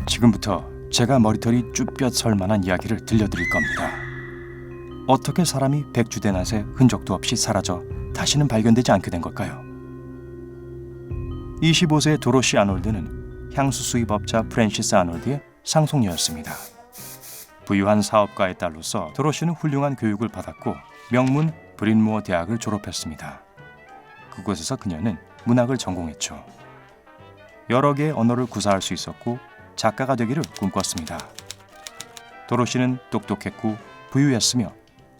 지금부터 제가 머리털이 쭈뼛 설 만한 이야기를 들려드릴 겁니다. 어떻게 사람이 백주된 낫에 흔적도 없이 사라져 다시는 발견되지 않게 된 걸까요? 25세의 도로시 아놀드는 향수 수입업자 프랜시스 아놀드의 상속녀였습니다. 부유한 사업가의 딸로서 도로시는 훌륭한 교육을 받았고 명문 브린무어 대학을 졸업했습니다. 그곳에서 그녀는 문학을 전공했죠. 여러 개의 언어를 구사할 수 있었고 작가가 되기를 꿈꿨습니다. 도로시는 똑똑했고 부유했으며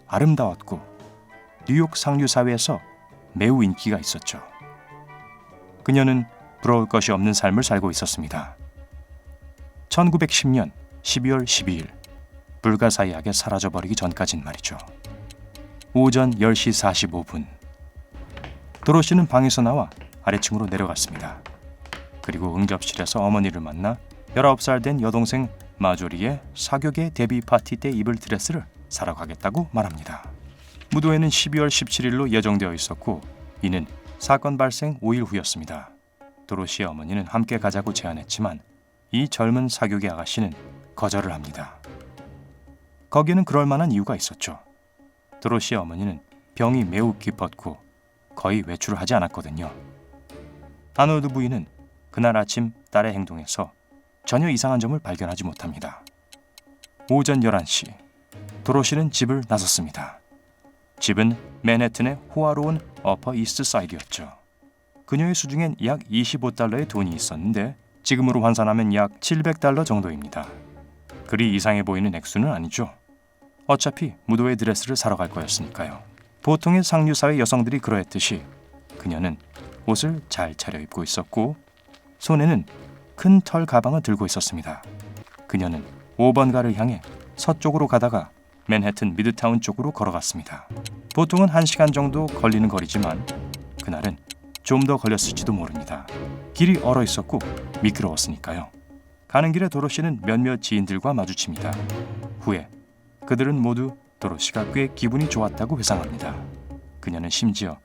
아름다웠고 뉴욕 상류 사회에서 매우 인기가 있었죠. 그녀는 부러울 것이 없는 삶을 살고 있었습니다. 1910년 12월 12일 불가사의하게 사라져버리기 전까진 말이죠. 오전 10시 45분 도로시는 방에서 나와 아래층으로 내려갔습니다. 그리고 응접실에서 어머니를 만나 19살 된 여동생 마조리의 사교계 데뷔 파티 때 입을 드레스를 사러 가겠다고 말합니다. 무도회는 12월 17일로 예정되어 있었고 이는 사건 발생 5일 후였습니다. 도로시의 어머니는 함께 가자고 제안했지만 이 젊은 사교계 아가씨는 거절을 합니다. 거기에는 그럴 만한 이유가 있었죠. 도로시의 어머니는 병이 매우 깊었고 거의 외출을 하지 않았거든요. 아놀드 부인은 그날 아침 딸의 행동에서 전혀 이상한 점을 발견하지 못합니다. 오전 11시 도로시는 집을 나섰습니다. 집은 맨해튼의 호화로운 어퍼 이스트 사이드였죠. 그녀의 수중엔 약 25달러의 돈이 있었는데 지금으로 환산하면 약 700달러 정도입니다. 그리 이상해 보이는 액수는 아니죠. 어차피 무도회 드레스를 사러 갈 거였으니까요. 보통의 상류사회 여성들이 그러했듯이 그녀는 옷을 잘 차려입고 있었고 손에는 큰 털 가방을 들고 있었습니다. 그녀는 5번가를 향해 서쪽으로 가다가 맨해튼 미드타운 쪽으로 걸어갔습니다. 보통은 1시간 정도 걸리는 거리지만 그날은 좀 더 걸렸을지도 모릅니다. 길이 얼어 있었고 미끄러웠으니까요. 가는 길에 도로시는 몇몇 지인들과 마주칩니다. 후에 그들은 모두 도로시가 꽤 기분이 좋았다고 회상합니다. 그녀는 심지어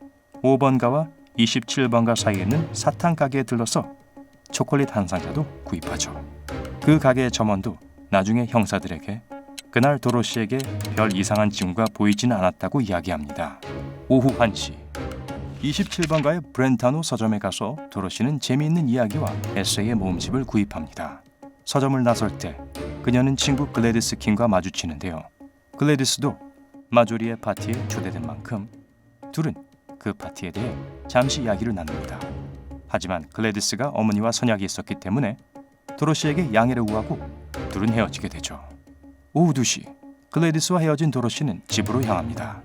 5번가와 27번가 사이에 있는 사탕 가게에 들러서 초콜릿 한 상자도 구입하죠. 그 가게의 점원도 나중에 형사들에게 그날 도로시에게 별 이상한 징후가 보이지는 않았다고 이야기합니다. 오후 1시 27번가의 브렌타노 서점에 가서 도로시는 재미있는 이야기와 에세이의 모음집을 구입합니다. 서점을 나설 때 그녀는 친구 글래디스 킹과 마주치는데요. 글래디스도 마조리의 파티에 초대된 만큼 둘은 그 파티에 대해 잠시 이야기를 나눕니다. 하지만 글래디스가 어머니와 선약이 있었기 때문에 도로시에게 양해를 구하고 둘은 헤어지게 되죠. 오후 2시 글래디스와 헤어진 도로시는 집으로 향합니다.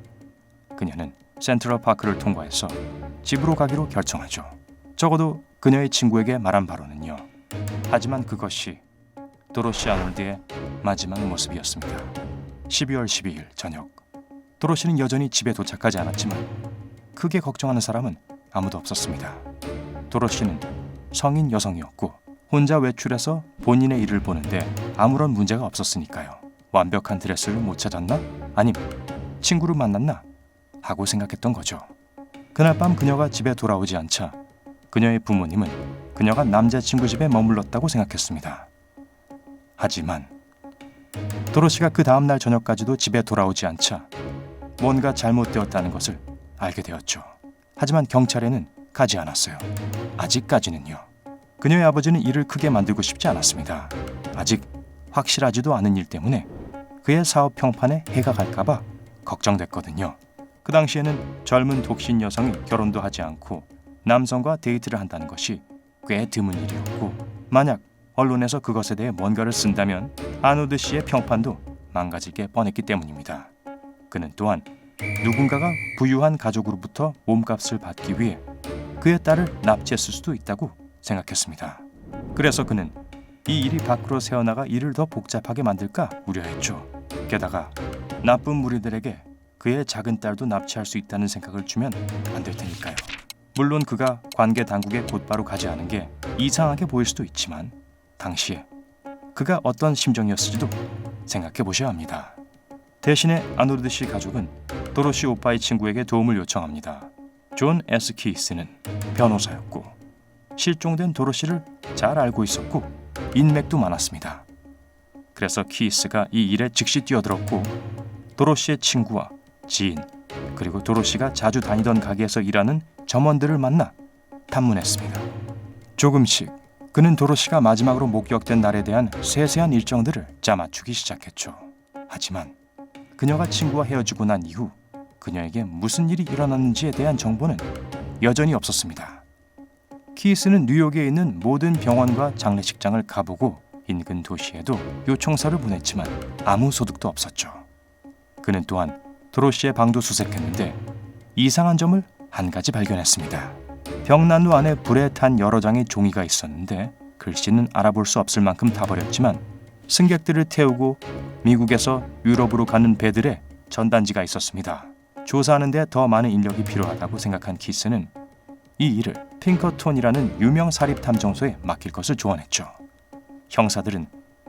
그녀는 센트럴 파크를 통과해서 집으로 가기로 결정하죠. 적어도 그녀의 친구에게 말한 바로는요. 하지만 그것이 도로시 아놀드의 마지막 모습이었습니다. 12월 12일 저녁 도로시는 여전히 집에 도착하지 않았지만 크게 걱정하는 사람은 아무도 없었습니다. 도로시는 성인 여성이었고 혼자 외출해서 본인의 일을 보는데 아무런 문제가 없었으니까요. 완벽한 드레스를 못 찾았나? 아니면 친구를 만났나? 하고 생각했던 거죠. 그날 밤 그녀가 집에 돌아오지 않자 그녀의 부모님은 그녀가 남자친구 집에 머물렀다고 생각했습니다. 하지만 도로시가 그 다음날 저녁까지도 집에 돌아오지 않자 뭔가 잘못되었다는 것을 알게 되었죠. 하지만 경찰에는 가지 않았어요. 아직까지는요. 그녀의 아버지는 일을 크게 만들고 싶지 않았습니다. 아직 확실하지도 않은 일 때문에 그의 사업 평판에 해가 갈까봐 걱정됐거든요. 그 당시에는 젊은 독신 여성이 결혼도 하지 않고 남성과 데이트를 한다는 것이 꽤 드문 일이었고 만약 언론에서 그것에 대해 뭔가를 쓴다면 아놀드 씨의 평판도 망가질 게 뻔했기 때문입니다. 그는 또한 누군가가 부유한 가족으로부터 몸값을 받기 위해 그의 딸을 납치했을 수도 있다고 생각했습니다. 그래서 그는 이 일이 밖으로 새어나가 일을 더 복잡하게 만들까 우려했죠. 게다가 나쁜 무리들에게 그의 작은 딸도 납치할 수 있다는 생각을 주면 안 될 테니까요. 물론 그가 관계 당국에 곧바로 가지 않은 게 이상하게 보일 수도 있지만 당시에 그가 어떤 심정이었을지도 생각해 보셔야 합니다. 대신에 아놀드 씨 가족은 도로시 오빠의 친구에게 도움을 요청합니다. 존 S. 키스는 변호사였고 실종된 도로시를 잘 알고 있었고 인맥도 많았습니다. 그래서 키스가 이 일에 즉시 뛰어들었고 도로시의 친구와 지인 그리고 도로시가 자주 다니던 가게에서 일하는 점원들을 만나 탐문했습니다. 조금씩 그는 도로시가 마지막으로 목격된 날에 대한 세세한 일정들을 짜맞추기 시작했죠. 하지만 그녀가 친구와 헤어지고 난 이후 그녀에게 무슨 일이 일어났는지에 대한 정보는 여전히 없었습니다. 키스는 뉴욕에 있는 모든 병원과 장례식장을 가보고 인근 도시에도 요청서를 보냈지만 아무 소득도 없었죠. 그는 또한 도로시의 방도 수색했는데 이상한 점을 한 가지 발견했습니다. 벽난로 안에 불에 탄 여러 장의 종이가 있었는데 글씨는 알아볼 수 없을 만큼 다 버렸지만 승객들을 태우고 미국에서 유럽으로 가는 배들의 전단지가 있었습니다. 조사하는 데 더 많은 인력이 필요하다고 생각한 키스는 이 일을 핑커톤이라는 유명 사립탐정소에 맡길 것을 조언했죠. 형사들은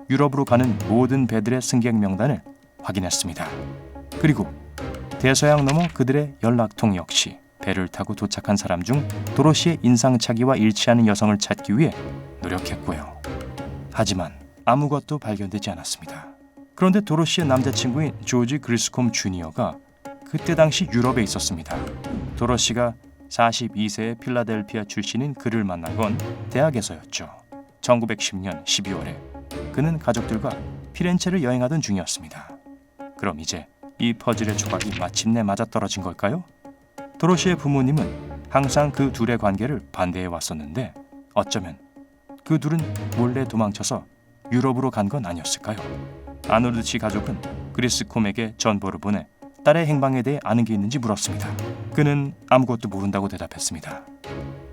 유럽으로 가는 모든 배들의 승객 명단을 확인했습니다. 그리고 대서양 너머 그들의 연락통 역시 배를 타고 도착한 사람 중 도로시의 인상착의와 일치하는 여성을 찾기 위해 노력했고요. 하지만 아무것도 발견되지 않았습니다. 그런데 도로시의 남자친구인 조지 그리스콤 주니어가 그때 당시 유럽에 있었습니다. 도로시가 42세의 필라델피아 출신인 그를 만난 건 대학에서였죠. 1910년 12월에 그는 가족들과 피렌체를 여행하던 중이었습니다. 그럼 이제 이 퍼즐의 조각이 마침내 맞아떨어진 걸까요? 도로시의 부모님은 항상 그 둘의 관계를 반대해 왔었는데 어쩌면 그 둘은 몰래 도망쳐서 유럽으로 간 건 아니었을까요? 아놀드 씨 가족은 그리스콤에게 전보를 보내 딸의 행방에 대해 아는 게 있는지 물었습니다. 그는 아무것도 모른다고 대답했습니다.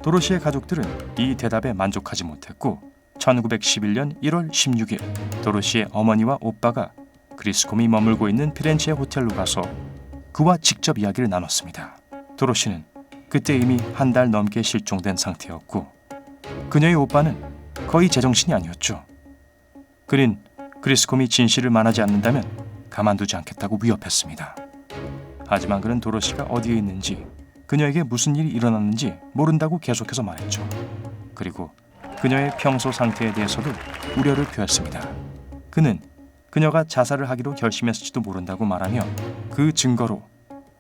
도로시의 가족들은 이 대답에 만족하지 못했고 1911년 1월 16일 도로시의 어머니와 오빠가 그리스콤이 머물고 있는 피렌체의 호텔로 가서 그와 직접 이야기를 나눴습니다. 도로시는 그때 이미 한 달 넘게 실종된 상태였고 그녀의 오빠는 거의 제정신이 아니었죠. 그는 그리스콤이 진실을 말하지 않는다면 가만두지 않겠다고 위협했습니다. 하지만 그는 도로시가 어디에 있는지 그녀에게 무슨 일이 일어났는지 모른다고 계속해서 말했죠. 그리고 그녀의 평소 상태에 대해서도 우려를 표했습니다. 그는 그녀가 자살을 하기로 결심했을지도 모른다고 말하며 그 증거로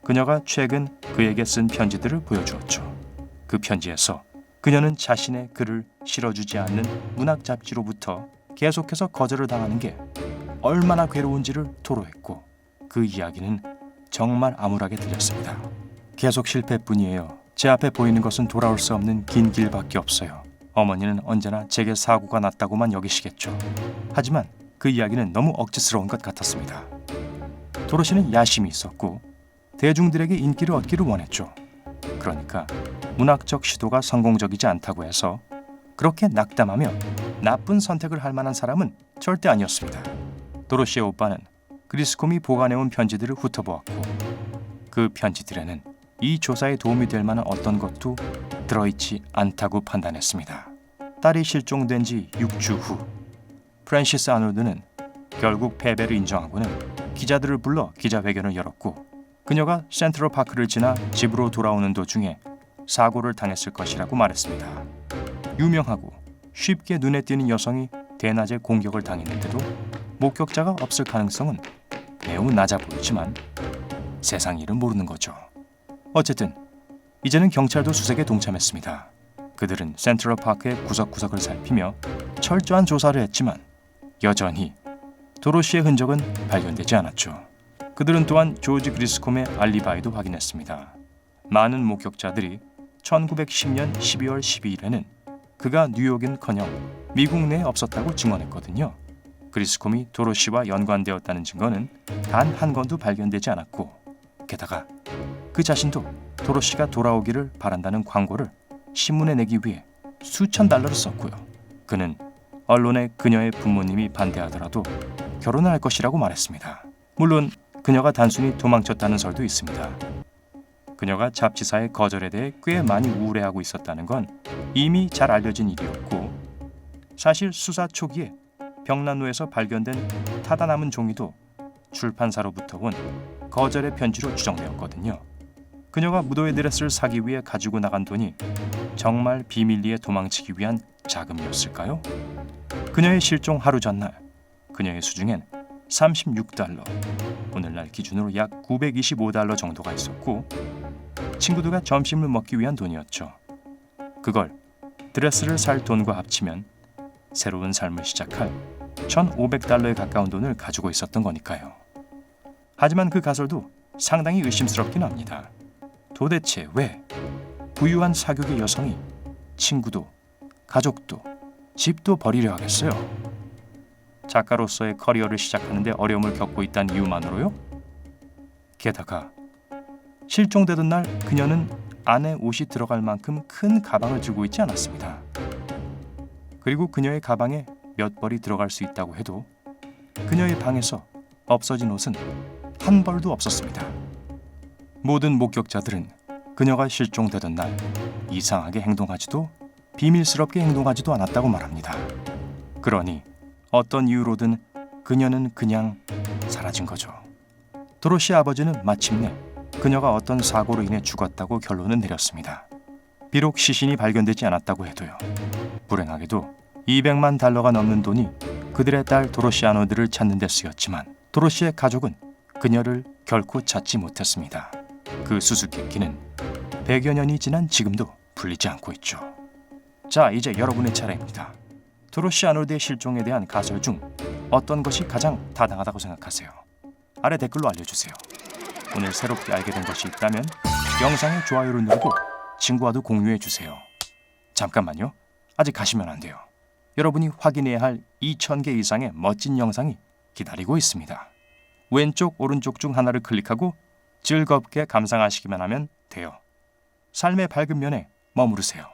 그녀가 최근 그에게 쓴 편지들을 보여주었죠. 그 편지에서 그녀는 자신의 글을 실어주지 않는 문학 잡지로부터 계속해서 거절을 당하는 게 얼마나 괴로운지를 토로했고 그 이야기는 정말 암울하게 들렸습니다. 계속 실패뿐이에요. 제 앞에 보이는 것은 돌아올 수 없는 긴 길밖에 없어요. 어머니는 언제나 제게 사고가 났다고만 여기시겠죠. 하지만 그 이야기는 너무 억지스러운 것 같았습니다. 도로시는 야심이 있었고 대중들에게 인기를 얻기를 원했죠. 그러니까 문학적 시도가 성공적이지 않다고 해서 그렇게 낙담하며 나쁜 선택을 할 만한 사람은 절대 아니었습니다. 도로시의 오빠는 그리스콤이 보관해온 편지들을 훑어보았고 그 편지들에는 이 조사에 도움이 될 만한 어떤 것도 들어있지 않다고 판단했습니다. 딸이 실종된 지 6주 후 프랜시스 아놀드는 결국 패배를 인정하고는 기자들을 불러 기자회견을 열었고 그녀가 센트럴 파크를 지나 집으로 돌아오는 도중에 사고를 당했을 것이라고 말했습니다. 유명하고 쉽게 눈에 띄는 여성이 대낮에 공격을 당했는데도 목격자가 없을 가능성은 매우 낮아 보이지만 세상 일은 모르는 거죠. 어쨌든 이제는 경찰도 수색에 동참했습니다. 그들은 센트럴 파크의 구석구석을 살피며 철저한 조사를 했지만 여전히 도로시의 흔적은 발견되지 않았죠. 그들은 또한 조지 그리스콤의 알리바이도 확인했습니다. 많은 목격자들이 1910년 12월 12일에는 그가 뉴욕인커녕 미국 내에 없었다고 증언했거든요. 그리스콤이 도로시와 연관되었다는 증거는 단 한 건도 발견되지 않았고 게다가 그 자신도 도로시가 돌아오기를 바란다는 광고를 신문에 내기 위해 수천 달러를 썼고요. 그는 언론에 그녀의 부모님이 반대하더라도 결혼을 할 것이라고 말했습니다. 물론 그녀가 단순히 도망쳤다는 설도 있습니다. 그녀가 잡지사의 거절에 대해 꽤 많이 우울해하고 있었다는 건 이미 잘 알려진 일이었고 사실 수사 초기에 벽난로에서 발견된 타다 남은 종이도 출판사로부터 온 거절의 편지로 추정되었거든요. 그녀가 무도회 드레스를 사기 위해 가지고 나간 돈이 정말 비밀리에 도망치기 위한 자금이었을까요? 그녀의 실종 하루 전날 그녀의 수중엔 36달러, 오늘날 기준으로 약 925달러 정도가 있었고 친구들과 점심을 먹기 위한 돈이었죠. 그걸 드레스를 살 돈과 합치면 새로운 삶을 시작할 1,500달러에 가까운 돈을 가지고 있었던 거니까요. 하지만 그 가설도 상당히 의심스럽긴 합니다. 도대체 왜 부유한 사교계 여성이 친구도, 가족도, 집도 버리려 하겠어요? 작가로서의 커리어를 시작하는데 어려움을 겪고 있다는 이유만으로요? 게다가 실종되던 날 그녀는 안에 옷이 들어갈 만큼 큰 가방을 들고 있지 않았습니다. 그리고 그녀의 가방에 몇 벌이 들어갈 수 있다고 해도 그녀의 방에서 없어진 옷은 한 벌도 없었습니다. 모든 목격자들은 그녀가 실종되던 날 이상하게 행동하지도 비밀스럽게 행동하지도 않았다고 말합니다. 그러니 어떤 이유로든 그녀는 그냥 사라진 거죠. 도로시 아버지는 마침내 그녀가 어떤 사고로 인해 죽었다고 결론을 내렸습니다. 비록 시신이 발견되지 않았다고 해도요. 불행하게도 200만 달러가 넘는 돈이 그들의 딸 도로시 아노드를 찾는 데 쓰였지만 도로시의 가족은 그녀를 결코 찾지 못했습니다. 그 수수께끼는 100여 년이 지난 지금도 풀리지 않고 있죠. 자, 이제 여러분의 차례입니다. 도로시 아노드의 실종에 대한 가설 중 어떤 것이 가장 타당하다고 생각하세요? 아래 댓글로 알려주세요. 오늘 새롭게 알게 된 것이 있다면 영상에 좋아요를 누르고 친구와도 공유해주세요. 잠깐만요. 아직 가시면 안 돼요. 여러분이 확인해야 할 2,000개 이상의 멋진 영상이 기다리고 있습니다. 왼쪽, 오른쪽 중 하나를 클릭하고 즐겁게 감상하시기만 하면 돼요. 삶의 밝은 면에 머무르세요.